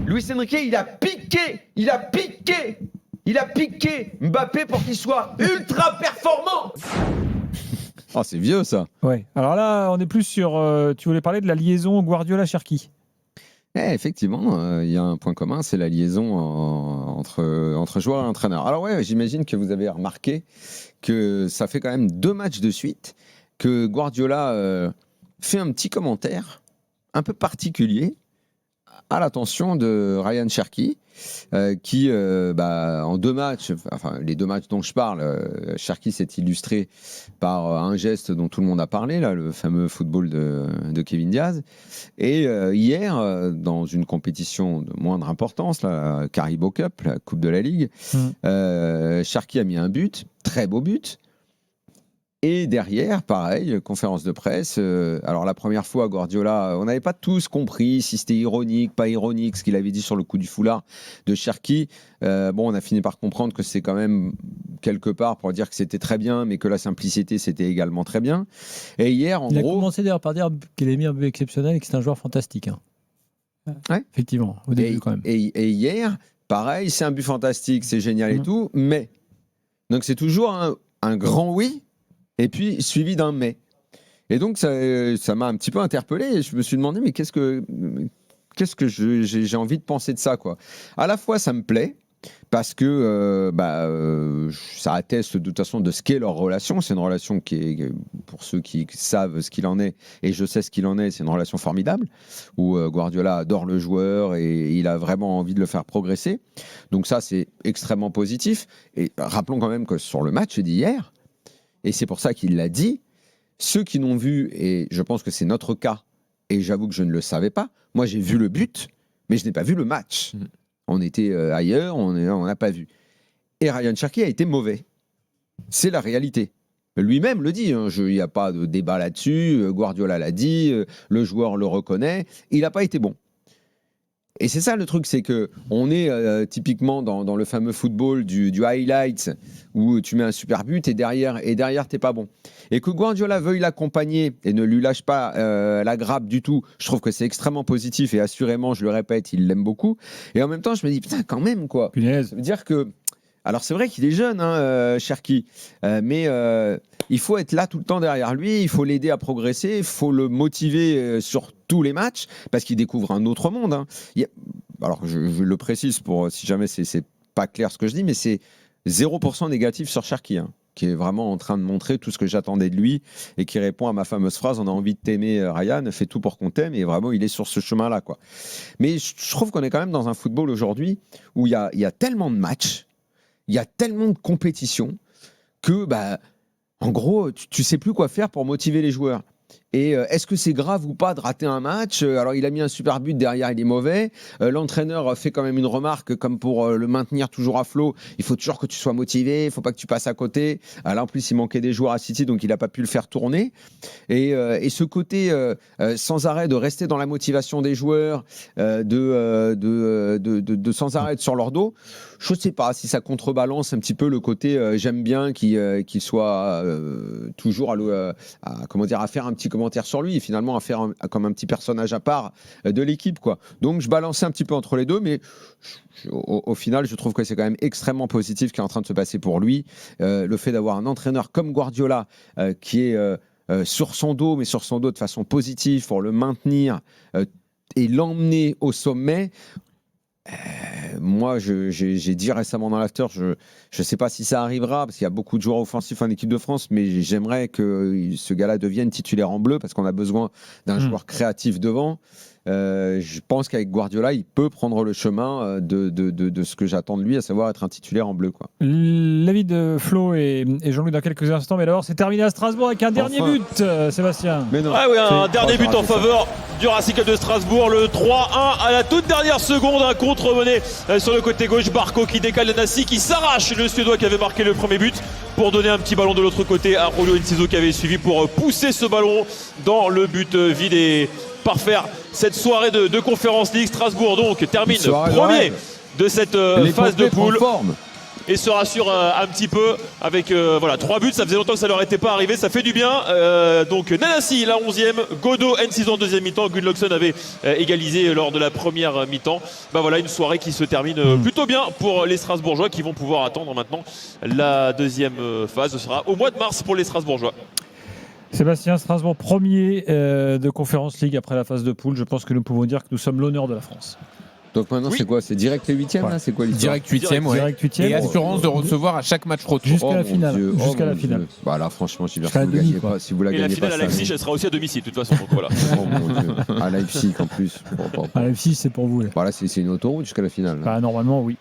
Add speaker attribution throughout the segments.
Speaker 1: Luis Enrique, il a piqué Mbappé pour qu'il soit ultra performant.
Speaker 2: Oh, c'est vieux ça.
Speaker 3: Ouais. Alors là, on est plus sur. Tu voulais parler de la liaison Guardiola-Cherki.
Speaker 2: Effectivement, il y a un point commun, c'est la liaison entre joueur et entraîneur. Alors ouais, j'imagine que vous avez remarqué que ça fait quand même 2 matchs de suite que Guardiola fait un petit commentaire un peu particulier à l'attention de Ryan Cherki, qui en 2 matchs, enfin les 2 matchs dont je parle, Cherki s'est illustré par un geste dont tout le monde a parlé, là, le fameux football de Kevin Diaz. Et hier, dans une compétition de moindre importance, la Carabao Cup, la Coupe de la Ligue, Cherki a mis un but, très beau but. Et derrière, pareil, conférence de presse. Alors la première fois, Guardiola, on n'avait pas tous compris si c'était ironique, pas ironique, ce qu'il avait dit sur le coup du foulard de Cherki. On a fini par comprendre que c'est quand même quelque part pour dire que c'était très bien, mais que la simplicité, c'était également très bien. Et hier,
Speaker 3: Il a commencé d'ailleurs par dire qu'il avait mis un but exceptionnel et que c'est un joueur fantastique. Hein.
Speaker 2: Ouais.
Speaker 3: Effectivement, au début quand même.
Speaker 2: Et hier, pareil, c'est un but fantastique, c'est génial et tout, mais... Donc c'est toujours un grand oui, et puis suivi d'un mais. Et donc ça m'a un petit peu interpellé et je me suis demandé mais qu'est-ce que j'ai envie de penser de ça quoi. À la fois ça me plaît parce que ça atteste de toute façon de ce qu'est leur relation. C'est une relation qui est, pour ceux qui savent ce qu'il en est, et je sais ce qu'il en est, c'est une relation formidable où Guardiola adore le joueur et il a vraiment envie de le faire progresser. Donc ça c'est extrêmement positif. Et rappelons quand même que sur le match d'hier, et c'est pour ça qu'il l'a dit, ceux qui n'ont vu, et je pense que c'est notre cas, et j'avoue que je ne le savais pas, moi j'ai vu le but, mais je n'ai pas vu le match. On était ailleurs, on n'a pas vu. Et Ryan Cherki a été mauvais. C'est la réalité. Lui-même le dit, il n'y a pas de débat là-dessus, Guardiola l'a dit, le joueur le reconnaît, il n'a pas été bon. Et c'est ça le truc, c'est que on est typiquement dans le fameux football du highlight où tu mets un super but et derrière t'es pas bon. Et que Guardiola veuille l'accompagner et ne lui lâche pas la grappe du tout, je trouve que c'est extrêmement positif et assurément, je le répète, il l'aime beaucoup. Et en même temps, je me dis putain quand même quoi.
Speaker 3: Punaise.
Speaker 2: Ça veut dire que alors c'est vrai qu'il est jeune, Cherki, mais il faut être là tout le temps derrière lui, il faut l'aider à progresser, il faut le motiver sur tous les matchs, parce qu'il découvre un autre monde. Alors je le précise pour si jamais c'est pas clair ce que je dis, mais c'est 0% négatif sur Cherki, qui est vraiment en train de montrer tout ce que j'attendais de lui et qui répond à ma fameuse phrase, on a envie de t'aimer Ryan, fais tout pour qu'on t'aime, et vraiment il est sur ce chemin-là, quoi. Mais je trouve qu'on est quand même dans un football aujourd'hui où il y a tellement de matchs, il y a tellement de compétitions que, en gros, tu sais plus quoi faire pour motiver les joueurs. Et est-ce que c'est grave ou pas de rater un match ? Alors, il a mis un super but, derrière, il est mauvais. L'entraîneur fait quand même une remarque, comme pour le maintenir toujours à flot. Il faut toujours que tu sois motivé, il ne faut pas que tu passes à côté. Là, en plus, il manquait des joueurs à City, donc il n'a pas pu le faire tourner. Et ce côté sans arrêt de rester dans la motivation des joueurs, de sans arrêt être sur leur dos, je ne sais pas si ça contrebalance un petit peu le côté j'aime bien qu'il soit toujours à faire un petit commentaire sur lui et finalement à faire comme un petit personnage à part de l'équipe, quoi. Donc je balançais un petit peu entre les deux, mais au final je trouve que c'est quand même extrêmement positif ce qui est en train de se passer pour lui. Le fait d'avoir un entraîneur comme Guardiola qui est sur son dos, mais sur son dos de façon positive pour le maintenir et l'emmener au sommet. Moi, j'ai dit récemment dans l'after, je ne sais pas si ça arrivera, parce qu'il y a beaucoup de joueurs offensifs en équipe de France, mais j'aimerais que ce gars-là devienne titulaire en bleu, parce qu'on a besoin d'un joueur créatif devant. Je pense qu'avec Guardiola, il peut prendre le chemin de ce que j'attends de lui, à savoir être un titulaire en bleu, quoi.
Speaker 3: L'avis de Flo et Jean-Louis dans quelques instants, mais d'abord c'est terminé à Strasbourg avec un dernier but, Sébastien.
Speaker 2: Mais non.
Speaker 4: Ah oui, un dernier but en faveur du Racing Club de Strasbourg, le 3-1 à la toute dernière seconde, un contre-mené sur le côté gauche, Barco qui décale le Nassi, qui s'arrache le Suédois qui avait marqué le premier but pour donner un petit ballon de l'autre côté à Julio Enciso qui avait suivi pour pousser ce ballon dans le but vide et parfaire cette soirée de Conference League. Strasbourg donc termine premier de cette phase de poule. et se rassurent un petit peu avec 3 buts. Ça faisait longtemps que ça leur était pas arrivé, ça fait du bien. Donc Nancy la 11e, Godot N6 en deuxième mi-temps, Gudlaugsson avait égalisé lors de la première mi-temps. Voilà une soirée qui se termine plutôt bien pour les Strasbourgeois qui vont pouvoir attendre maintenant la deuxième phase. Ce sera au mois de mars pour les Strasbourgeois.
Speaker 3: Sébastien, Strasbourg premier de Conference League après la phase de poule. Je pense que nous pouvons dire que nous sommes l'honneur de la France.
Speaker 2: Donc maintenant, c'est quoi? C'est direct les 8e, là? C'est quoi l'histoire?
Speaker 5: Direct 8e, ouais.
Speaker 3: Direct 8e.
Speaker 5: Et assurance de recevoir à chaque match retour.
Speaker 3: Jusqu'à la
Speaker 2: mon
Speaker 3: finale.
Speaker 2: Dieu,
Speaker 3: Jusqu'à la
Speaker 2: mon
Speaker 3: finale.
Speaker 2: Dieu. Bah là, franchement, si vous
Speaker 3: Jusqu'à la
Speaker 2: la
Speaker 3: demi,
Speaker 2: gagnez
Speaker 3: quoi.
Speaker 2: pas, si vous la
Speaker 4: Et la
Speaker 2: gagnez
Speaker 4: finale
Speaker 2: pas
Speaker 4: à
Speaker 2: cette
Speaker 4: Leipzig,
Speaker 2: année.
Speaker 4: elle sera aussi à domicile de toute façon. Donc voilà.
Speaker 2: Oh mon Dieu. À Leipzig en plus.
Speaker 3: À Leipzig, c'est pour vous. Là.
Speaker 2: Voilà, c'est une autoroute jusqu'à la finale.
Speaker 3: Bah, normalement, oui.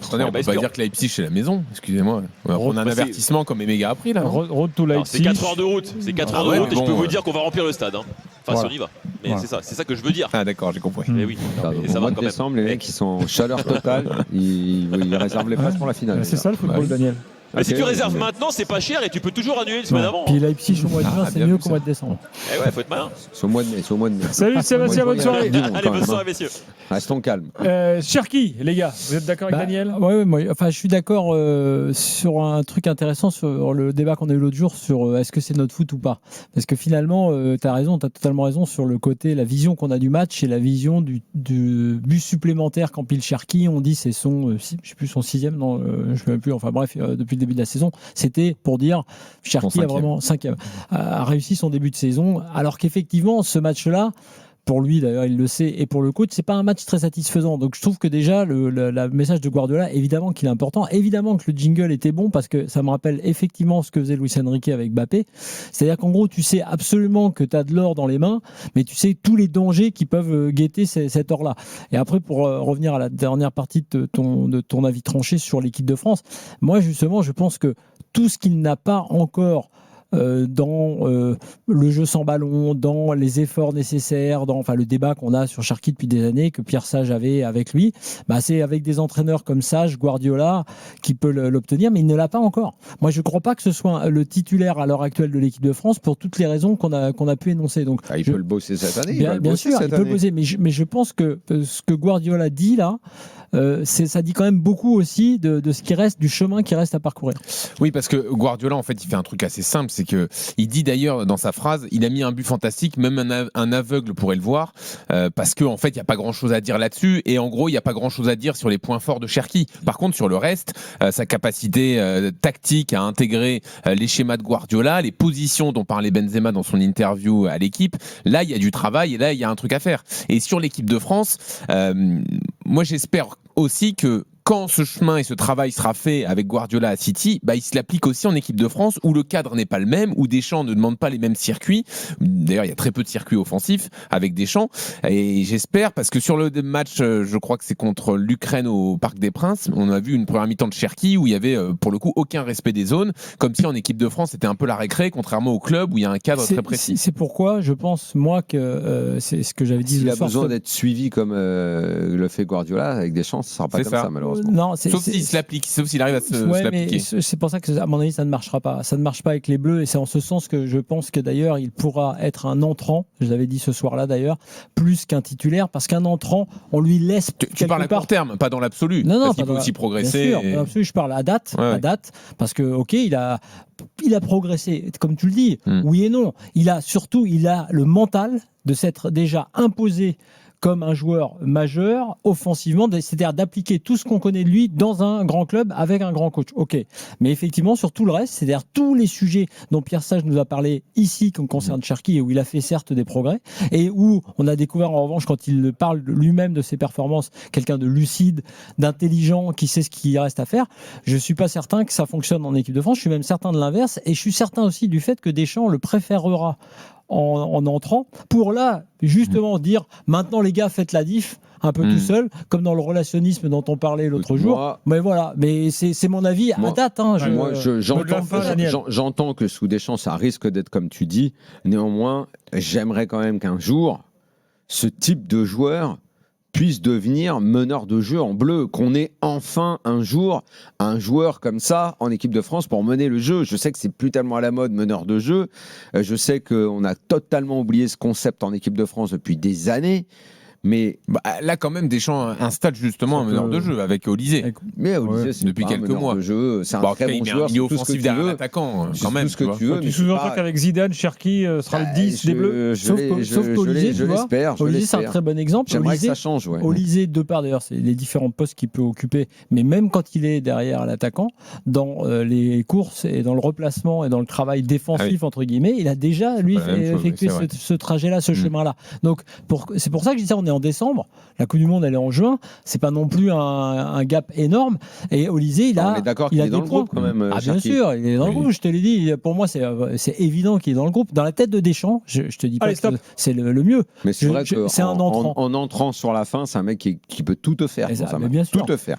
Speaker 5: Attendez, on peut pas
Speaker 4: espérons.
Speaker 5: dire que Leipzig c'est la maison, excusez-moi. On va prendre un
Speaker 4: Bah, c'est-
Speaker 5: avertissement comme Emega a pris là. non
Speaker 3: Road to
Speaker 4: Alors, c'est
Speaker 3: Leipzig.
Speaker 4: 4 heures de route. C'est 4 heures de
Speaker 5: ouais,
Speaker 4: route et je
Speaker 5: bon,
Speaker 4: peux vous
Speaker 5: ouais.
Speaker 4: dire qu'on va remplir le stade. Enfin,
Speaker 3: Voilà.
Speaker 4: si on y va. Mais
Speaker 3: Voilà.
Speaker 4: c'est ça que je veux dire.
Speaker 5: Ah d'accord, j'ai compris.
Speaker 4: Mais oui.
Speaker 2: Au
Speaker 4: Et ça
Speaker 2: mois
Speaker 4: va
Speaker 2: de
Speaker 4: quand même.
Speaker 2: décembre, les mecs, ils sont en chaleur totale. Ils réservent les places pour la finale.
Speaker 3: C'est ça le football,
Speaker 5: Bah oui.
Speaker 3: Daniel.
Speaker 4: Mais si
Speaker 2: Ok,
Speaker 4: tu réserves
Speaker 2: mais-
Speaker 4: maintenant, c'est pas cher et tu peux toujours annuler une semaine avant.
Speaker 3: Puis Leipzig au mois de juin, c'est
Speaker 5: bien
Speaker 3: mieux
Speaker 5: vu,
Speaker 3: qu'au
Speaker 5: ça.
Speaker 3: mois de décembre.
Speaker 4: Eh ouais, faut être malin.
Speaker 2: C'est au mois de mai. C'est au mois de mai.
Speaker 3: Salut Sébastien, bonne soirée.
Speaker 2: Dis donc,
Speaker 4: Allez,
Speaker 2: quand
Speaker 4: bonne
Speaker 2: même,
Speaker 4: soirée,
Speaker 2: hein.
Speaker 4: messieurs.
Speaker 2: Restons calmes.
Speaker 3: Cherki, les gars, vous êtes d'accord avec Daniel?
Speaker 6: Ouais, moi, enfin, je suis d'accord sur un truc intéressant sur le débat qu'on a eu l'autre jour sur est-ce que c'est notre foot ou pas. Parce que finalement, tu as raison, tu as totalement raison sur le côté, la vision qu'on a du match et la vision du but supplémentaire qu'empile Cherki. On dit c'est son, je sais plus, son 6e, non, je ne sais même plus, enfin bref, depuis le début de la saison. C'était pour dire Cherki a vraiment 5e, a réussi son début de saison, alors qu'effectivement, ce match-là, pour lui d'ailleurs il le sait et pour le coach c'est pas un match très satisfaisant, donc je trouve que déjà le message de Guardiola, évidemment qu'il est important, évidemment que le jingle était bon parce que ça me rappelle effectivement ce que faisait Luis Enrique avec Mbappé, c'est à dire qu'en gros tu sais absolument que tu as de l'or dans les mains mais tu sais tous les dangers qui peuvent guetter cet or là. Et après pour revenir à la dernière partie de ton avis tranché sur l'équipe de France, moi justement je pense que tout ce qu'il n'a pas encore dans le jeu sans ballon, dans les efforts nécessaires, dans le débat qu'on a sur Cherki depuis des années, que Pierre Sage avait avec lui, c'est avec des entraîneurs comme Sage, Guardiola, qui peut l'obtenir, mais il ne l'a pas encore. Moi, je ne crois pas que ce soit le titulaire à l'heure actuelle de l'équipe de France pour toutes les raisons qu'on a pu énoncer. Donc,
Speaker 2: Il peut le bosser cette année.
Speaker 6: bien sûr, il peut le bosser, mais je pense que ce que Guardiola dit là, ça dit quand même beaucoup aussi de ce qui reste, du chemin qui reste à parcourir.
Speaker 5: Oui, parce que Guardiola, en fait, il fait un truc assez simple, c'est que il dit d'ailleurs dans sa phrase, il a mis un but fantastique, même un aveugle pourrait le voir, parce que en fait, il n'y a pas grand-chose à dire là-dessus, et en gros, il n'y a pas grand-chose à dire sur les points forts de Cherki. Par contre, sur le reste, sa capacité tactique à intégrer les schémas de Guardiola, les positions dont parlait Benzema dans son interview à l'équipe, là, il y a du travail et là, il y a un truc à faire. Et sur l'équipe de France, moi, j'espère aussi que quand ce chemin et ce travail sera fait avec Guardiola à City, il se l'applique aussi en équipe de France où le cadre n'est pas le même, où Deschamps ne demande pas les mêmes circuits. D'ailleurs, il y a très peu de circuits offensifs avec Deschamps. Et j'espère, parce que sur le match, je crois que c'est contre l'Ukraine au Parc des Princes, on a vu une première mi-temps de Cherki où il y avait pour le coup aucun respect des zones, comme si en équipe de France c'était un peu la récré, contrairement au club où il y a un cadre très précis.
Speaker 6: C'est pourquoi je pense, moi, que c'est ce que j'avais dit.
Speaker 2: S'il a besoin d'être suivi comme le fait Guardiola avec des chances, ce ne sera pas comme ça malheureusement.
Speaker 6: Non,
Speaker 5: sauf s'il se l'applique, sauf s'il arrive à se l'appliquer.
Speaker 6: C'est pour ça que, à mon avis, ça ne marchera pas. Ça ne marche pas avec les Bleus, et c'est en ce sens que je pense que d'ailleurs, il pourra être un entrant, je l'avais dit ce soir-là d'ailleurs, plus qu'un titulaire, parce qu'un entrant, on lui laisse.
Speaker 5: Tu parles à court terme, pas dans l'absolu.
Speaker 6: Non,
Speaker 5: parce qu'il peut aussi progresser.
Speaker 6: Bien sûr, dans l'absolu, je parle à date, parce que, ok, il a progressé, comme tu le dis, oui et non. Il a le mental de s'être déjà imposé comme un joueur majeur offensivement, c'est-à-dire d'appliquer tout ce qu'on connaît de lui dans un grand club avec un grand coach. Ok, mais effectivement sur tout le reste, c'est-à-dire tous les sujets dont Pierre Sage nous a parlé ici, qui concerne Cherki, et où il a fait certes des progrès, et où on a découvert en revanche quand il parle lui-même de ses performances, quelqu'un de lucide, d'intelligent, qui sait ce qu'il reste à faire. Je suis pas certain que ça fonctionne en équipe de France. Je suis même certain de l'inverse, et je suis certain aussi du fait que Deschamps le préférera en entrant, pour là, justement, dire maintenant les gars, faites la diff un peu tout seul, comme dans le relationnisme dont on parlait l'autre jour. Mais voilà, mais c'est mon avis à date.
Speaker 2: Moi, j'entends que sous Deschamps, ça risque d'être comme tu dis. Néanmoins, j'aimerais quand même qu'un jour, ce type de joueur puisse devenir meneur de jeu en bleu, qu'on ait enfin un jour un joueur comme ça en équipe de France pour mener le jeu. Je sais que c'est plus tellement à la mode meneur de jeu, je sais qu'on a totalement oublié ce concept en équipe de France depuis des années, Mais,
Speaker 5: Là, quand même, Deschamps installe justement un meneur de jeu avec Olysée.
Speaker 2: Olysée, c'est
Speaker 5: depuis
Speaker 2: pas un
Speaker 5: quelques
Speaker 2: meneur
Speaker 5: mois.
Speaker 2: de jeu. C'est un
Speaker 5: Bon,
Speaker 2: très
Speaker 5: après,
Speaker 2: bon
Speaker 5: il met un
Speaker 2: joueur.
Speaker 5: milieu
Speaker 2: C'est tout ce que
Speaker 5: offensif
Speaker 2: tu
Speaker 5: derrière
Speaker 2: veux.
Speaker 5: l'attaquant,
Speaker 2: C'est
Speaker 5: quand même.
Speaker 2: tout ce que tu veux.
Speaker 3: Tu
Speaker 2: mais
Speaker 3: sous-entends
Speaker 2: c'est pas-
Speaker 3: qu'avec Zidane, Cherki sera le 10 des Bleus.
Speaker 6: Sauf qu'Olysée, tu vois,
Speaker 2: l'espère.
Speaker 6: Olysée, c'est un très bon exemple.
Speaker 2: J'aimerais que
Speaker 6: Olysée,
Speaker 2: ça change. Ouais.
Speaker 6: Olysée, de part d'ailleurs, c'est les différents postes qu'il peut occuper, mais même quand il est derrière l'attaquant, dans les courses et dans le replacement et dans le travail défensif, entre guillemets, il a déjà, lui,
Speaker 5: pas la même chose,
Speaker 6: effectué
Speaker 5: oui, c'est vrai.
Speaker 6: ce trajet-là, ce chemin-là. Donc, c'est pour ça que je disais, on est en décembre, la Coupe du Monde, elle est en juin, c'est pas non plus un gap énorme, et Olysée,
Speaker 2: On est d'accord qu'il est dans le groupe quand même.
Speaker 6: Ah, bien
Speaker 2: Cherki.
Speaker 6: sûr, il est dans le groupe, je te l'ai dit, pour moi, c'est évident qu'il est dans le groupe. Dans la tête de Deschamps, je te dis pas
Speaker 3: Allez,
Speaker 6: que
Speaker 3: stop.
Speaker 6: c'est le mieux.
Speaker 2: Mais c'est vrai que
Speaker 6: c'est un entrant.
Speaker 2: en entrant sur la fin, c'est un mec qui peut tout te faire.
Speaker 6: Et ça,
Speaker 2: Oussama.
Speaker 6: mais bien sûr.
Speaker 2: Tout te faire.